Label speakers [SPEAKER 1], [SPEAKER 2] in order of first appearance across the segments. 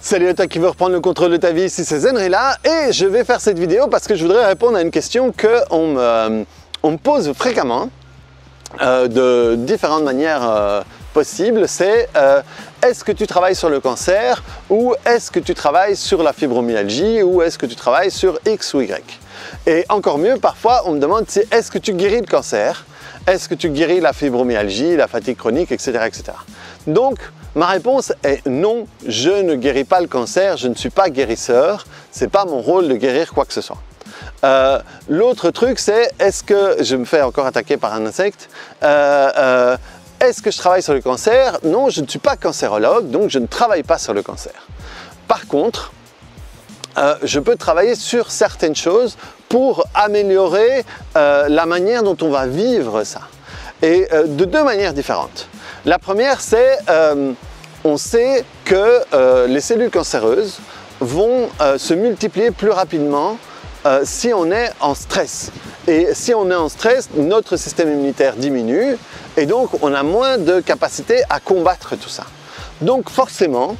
[SPEAKER 1] Salut à toi qui veut reprendre le contrôle de ta vie, ici c'est Zenrila et je vais faire cette vidéo parce que je voudrais répondre à une question qu'on me pose fréquemment de différentes manières possibles. C'est est-ce que tu travailles sur le cancer ou est-ce que tu travailles sur la fibromyalgie ou est-ce que tu travailles sur X ou Y? Et encore mieux, parfois on me demande si est-ce que tu guéris le cancer? Est-ce que tu guéris la fibromyalgie, la fatigue chronique, etc., etc. Donc, ma réponse est non, je ne guéris pas le cancer, je ne suis pas guérisseur, ce n'est pas mon rôle de guérir quoi que ce soit. L'autre truc, c'est est-ce que je me fais encore attaquer par un insecte? Est-ce que je travaille sur le cancer? Non, je ne suis pas cancérologue, donc je ne travaille pas sur le cancer. Par contre, je peux travailler sur certaines choses pour améliorer la manière dont on va vivre ça. Et de deux manières différentes. La première, c'est on sait que les cellules cancéreuses vont se multiplier plus rapidement si on est en stress. Et si on est en stress, notre système immunitaire diminue et donc on a moins de capacité à combattre tout ça. Donc forcément,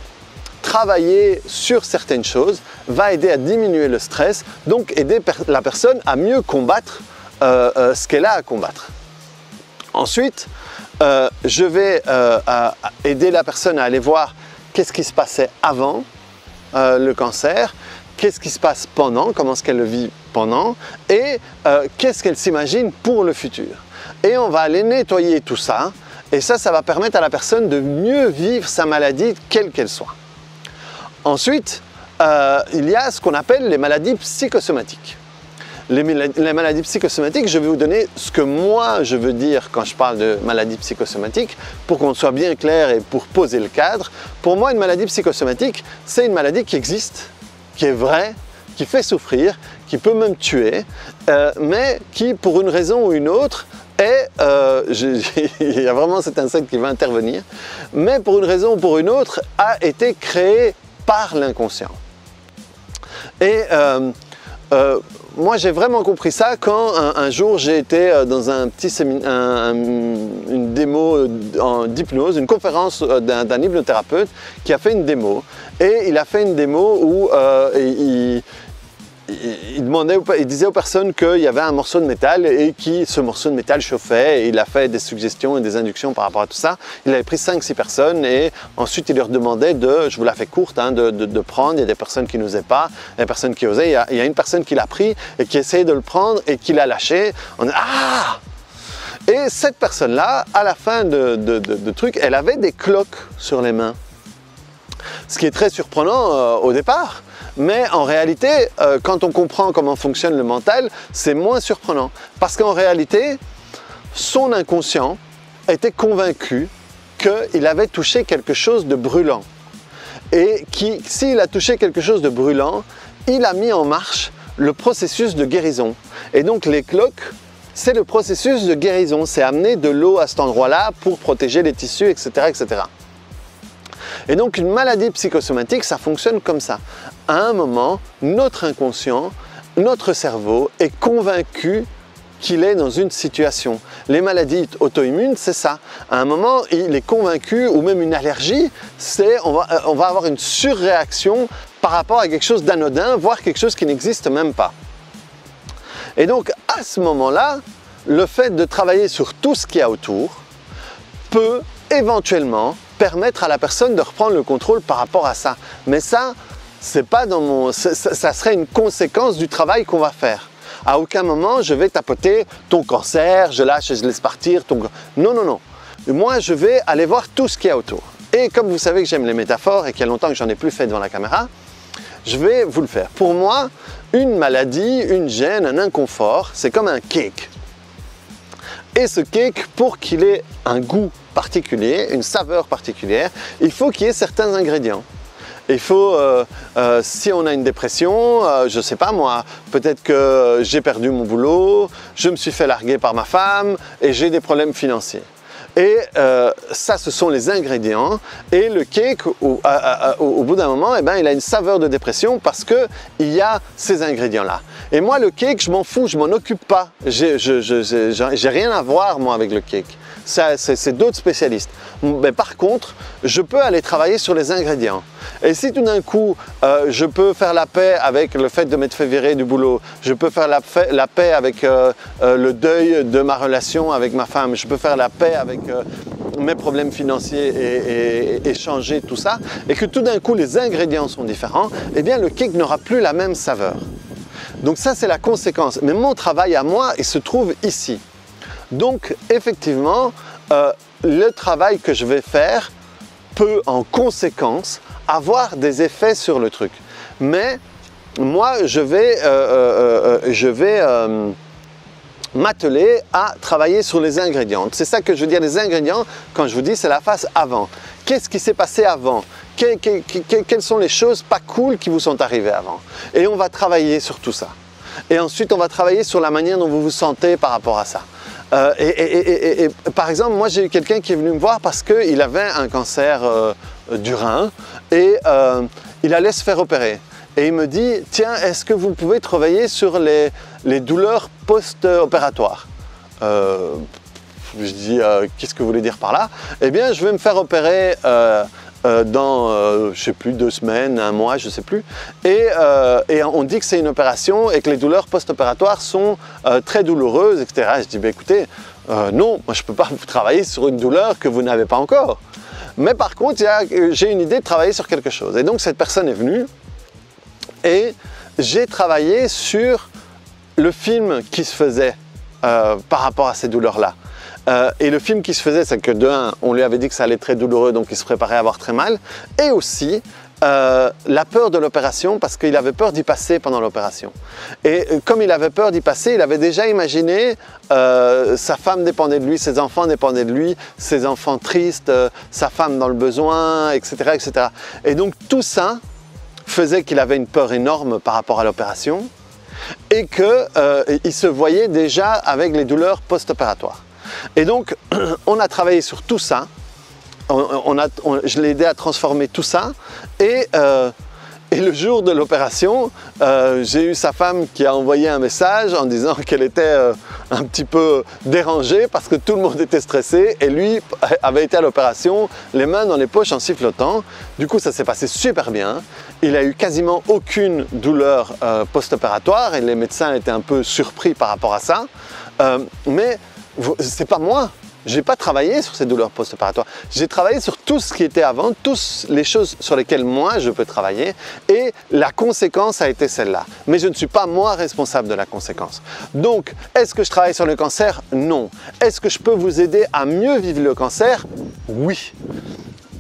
[SPEAKER 1] travailler sur certaines choses va aider à diminuer le stress, donc aider la personne à mieux combattre ce qu'elle a à combattre. Ensuite, je vais aider la personne à aller voir qu'est-ce qui se passait avant le cancer, qu'est-ce qui se passe pendant, comment est-ce qu'elle le vit pendant et qu'est-ce qu'elle s'imagine pour le futur. Et on va aller nettoyer tout ça et ça va permettre à la personne de mieux vivre sa maladie quelle qu'elle soit. Ensuite, il y a ce qu'on appelle les maladies psychosomatiques. Les maladies psychosomatiques, je vais vous donner ce que moi je veux dire quand je parle de maladies psychosomatiques pour qu'on soit bien clair et pour poser le cadre. Pour moi, une maladie psychosomatique, c'est une maladie qui existe, qui est vraie, qui fait souffrir, qui peut même tuer, mais qui, pour une raison ou une autre, est, il y a vraiment cet insecte qui va intervenir, mais pour une raison ou pour une autre, a été créée par l'inconscient. Et moi j'ai vraiment compris ça quand un jour j'ai été dans un petit séminaire, une démo d'hypnose, une conférence d'un hypnothérapeute qui a fait une démo. Et il a fait une démo où il disait aux personnes qu'il y avait un morceau de métal et que ce morceau de métal chauffait et il a fait des suggestions et des inductions par rapport à tout ça. Il avait pris 5-6 personnes et ensuite il leur demandait de, je vous la fais courte, hein, de prendre. Il y a des personnes qui n'osaient pas, il y a des personnes qui osaient. Il y a une personne qui l'a pris et qui essayait de le prendre et qui l'a lâché. On a, ah! Et cette personne-là, à la fin de truc, elle avait des cloques sur les mains. Ce qui est très surprenant au départ. Mais en réalité, quand on comprend comment fonctionne le mental, c'est moins surprenant. Parce qu'en réalité, son inconscient était convaincu qu'il avait touché quelque chose de brûlant. Et s'il a touché quelque chose de brûlant, il a mis en marche le processus de guérison. Et donc les cloques, c'est le processus de guérison. C'est amener de l'eau à cet endroit-là pour protéger les tissus, etc., etc. Et donc une maladie psychosomatique, ça fonctionne comme ça. À un moment, notre inconscient, notre cerveau est convaincu qu'il est dans une situation. Les maladies auto-immunes, c'est ça. À un moment, il est convaincu, ou même une allergie, c'est on va avoir une surréaction par rapport à quelque chose d'anodin, voire quelque chose qui n'existe même pas. Et donc à ce moment-là, le fait de travailler sur tout ce qu'il y a autour peut éventuellement permettre à la personne de reprendre le contrôle par rapport à ça. Mais ça, c'est pas dans mon, ça serait une conséquence du travail qu'on va faire. À aucun moment, je vais tapoter ton cancer, je lâche et je laisse partir ton... Non, non, non. Moi, je vais aller voir tout ce qu'il y a autour. Et comme vous savez que j'aime les métaphores et qu'il y a longtemps que j'en ai plus fait devant la caméra, je vais vous le faire. Pour moi, une maladie, une gêne, un inconfort, c'est comme un cake. Et ce cake, pour qu'il ait un goût particulier, une saveur particulière, il faut qu'il y ait certains ingrédients. Il faut, si on a une dépression, je ne sais pas moi, peut-être que j'ai perdu mon boulot, je me suis fait larguer par ma femme et j'ai des problèmes financiers. Et ça, ce sont les ingrédients. Et le cake, au bout d'un moment, eh ben, il a une saveur de dépression parce qu'il y a ces ingrédients-là. Et moi, le cake, je m'en fous, je m'en occupe pas. J'ai rien à voir, moi, avec le cake. C'est d'autres spécialistes. Mais par contre, je peux aller travailler sur les ingrédients. Et si tout d'un coup, je peux faire la paix avec le fait de m'être fait virer du boulot, je peux faire la paix avec le deuil de ma relation avec ma femme, je peux faire la paix avec mes problèmes financiers et changer tout ça, et que tout d'un coup les ingrédients sont différents, eh bien le cake n'aura plus la même saveur. Donc ça, c'est la conséquence. Mais mon travail à moi, il se trouve ici. Donc effectivement, le travail que je vais faire peut en conséquence avoir des effets sur le truc. Mais moi, je vais m'atteler à travailler sur les ingrédients. C'est ça que je veux dire, les ingrédients, quand je vous dis, c'est la phase avant. Qu'est-ce qui s'est passé avant? Quelles sont les choses pas cool qui vous sont arrivées avant? Et on va travailler sur tout ça. Et ensuite, on va travailler sur la manière dont vous vous sentez par rapport à ça. Par exemple, moi j'ai eu quelqu'un qui est venu me voir parce qu'il avait un cancer du rein et il allait se faire opérer. Et il me dit, tiens, est-ce que vous pouvez travailler sur les douleurs post-opératoires? Je dis, qu'est-ce que vous voulez dire par là? Eh bien, je vais me faire opérer dans, je sais plus, 2 semaines, 1 mois, je sais plus. Et on dit que c'est une opération et que les douleurs post-opératoires sont très douloureuses, etc. Et je dis, bah, écoutez, non, moi je ne peux pas vous travailler sur une douleur que vous n'avez pas encore. Mais par contre, j'ai une idée de travailler sur quelque chose. Et donc cette personne est venue et j'ai travaillé sur le film qui se faisait par rapport à ces douleurs-là. Et le film qui se faisait, c'est que de un, on lui avait dit que ça allait être très douloureux, donc il se préparait à avoir très mal. Et aussi, la peur de l'opération, parce qu'il avait peur d'y passer pendant l'opération. Et comme il avait peur d'y passer, il avait déjà imaginé sa femme dépendait de lui, ses enfants dépendaient de lui, ses enfants tristes, sa femme dans le besoin, etc., etc. Et donc tout ça faisait qu'il avait une peur énorme par rapport à l'opération et qu'il se voyait déjà avec les douleurs post-opératoires. Et donc, on a travaillé sur tout ça, je l'ai aidé à transformer tout ça, et le jour de l'opération, j'ai eu sa femme qui a envoyé un message en disant qu'elle était un petit peu dérangée parce que tout le monde était stressé et lui avait été à l'opération, les mains dans les poches en sifflotant. Du coup, ça s'est passé super bien. Il a eu quasiment aucune douleur post-opératoire et les médecins étaient un peu surpris par rapport à ça. Mais c'est pas moi. Je n'ai pas travaillé sur ces douleurs post-opératoires. J'ai travaillé sur tout ce qui était avant, toutes les choses sur lesquelles moi je peux travailler et la conséquence a été celle-là. Mais je ne suis pas moi responsable de la conséquence. Donc, est-ce que je travaille sur le cancer? Non. Est-ce que je peux vous aider à mieux vivre le cancer? Oui.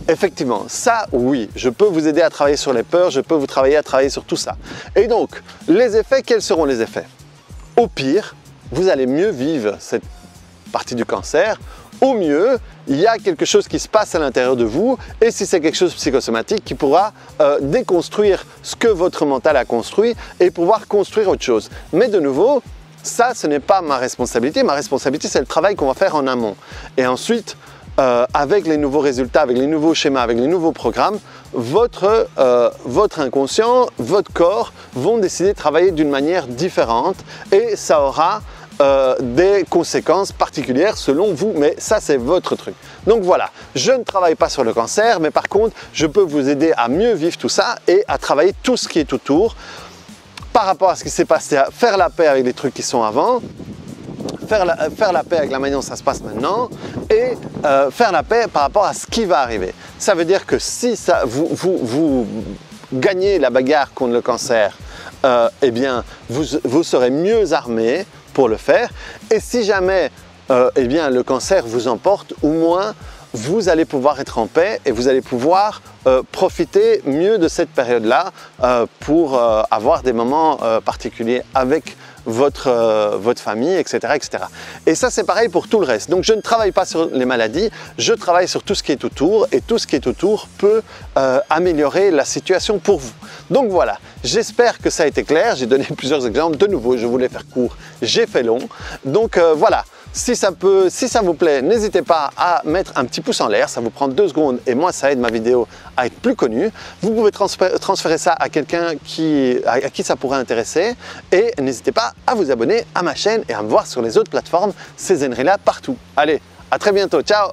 [SPEAKER 1] Effectivement, ça oui, je peux vous aider à travailler sur les peurs, je peux vous travailler à travailler sur tout ça. Et donc, les effets, quels seront les effets? Au pire, vous allez mieux vivre cette partie du cancer. Au mieux, il y a quelque chose qui se passe à l'intérieur de vous et si c'est quelque chose de psychosomatique qui pourra déconstruire ce que votre mental a construit et pouvoir construire autre chose. Mais de nouveau, ça, ce n'est pas ma responsabilité. Ma responsabilité, c'est le travail qu'on va faire en amont. Et ensuite, avec les nouveaux résultats, avec les nouveaux schémas, avec les nouveaux programmes, votre inconscient, votre corps vont décider de travailler d'une manière différente et ça aura des conséquences particulières selon vous, mais ça c'est votre truc. Donc voilà, je ne travaille pas sur le cancer, mais par contre, je peux vous aider à mieux vivre tout ça et à travailler tout ce qui est autour par rapport à ce qui s'est passé, à faire la paix avec les trucs qui sont avant, faire la paix avec la manière dont ça se passe maintenant et faire la paix par rapport à ce qui va arriver. Ça veut dire que si ça, vous gagnez la bagarre contre le cancer, eh bien, vous serez mieux armé pour le faire. Et si jamais eh bien, le cancer vous emporte, au moins vous allez pouvoir être en paix et vous allez pouvoir profiter mieux de cette période-là pour avoir des moments particuliers avec votre famille, etc., etc. Et ça, c'est pareil pour tout le reste. Donc, je ne travaille pas sur les maladies, je travaille sur tout ce qui est autour et tout ce qui est autour peut améliorer la situation pour vous. Donc voilà, j'espère que ça a été clair. J'ai donné plusieurs exemples. De nouveau, je voulais faire court, j'ai fait long. Donc voilà. Si ça vous plaît, n'hésitez pas à mettre un petit pouce en l'air, ça vous prend 2 secondes et moi ça aide ma vidéo à être plus connue. Vous pouvez transférer ça à quelqu'un à qui ça pourrait intéresser et n'hésitez pas à vous abonner à ma chaîne et à me voir sur les autres plateformes, c'est Zenrila partout. Allez, à très bientôt, ciao!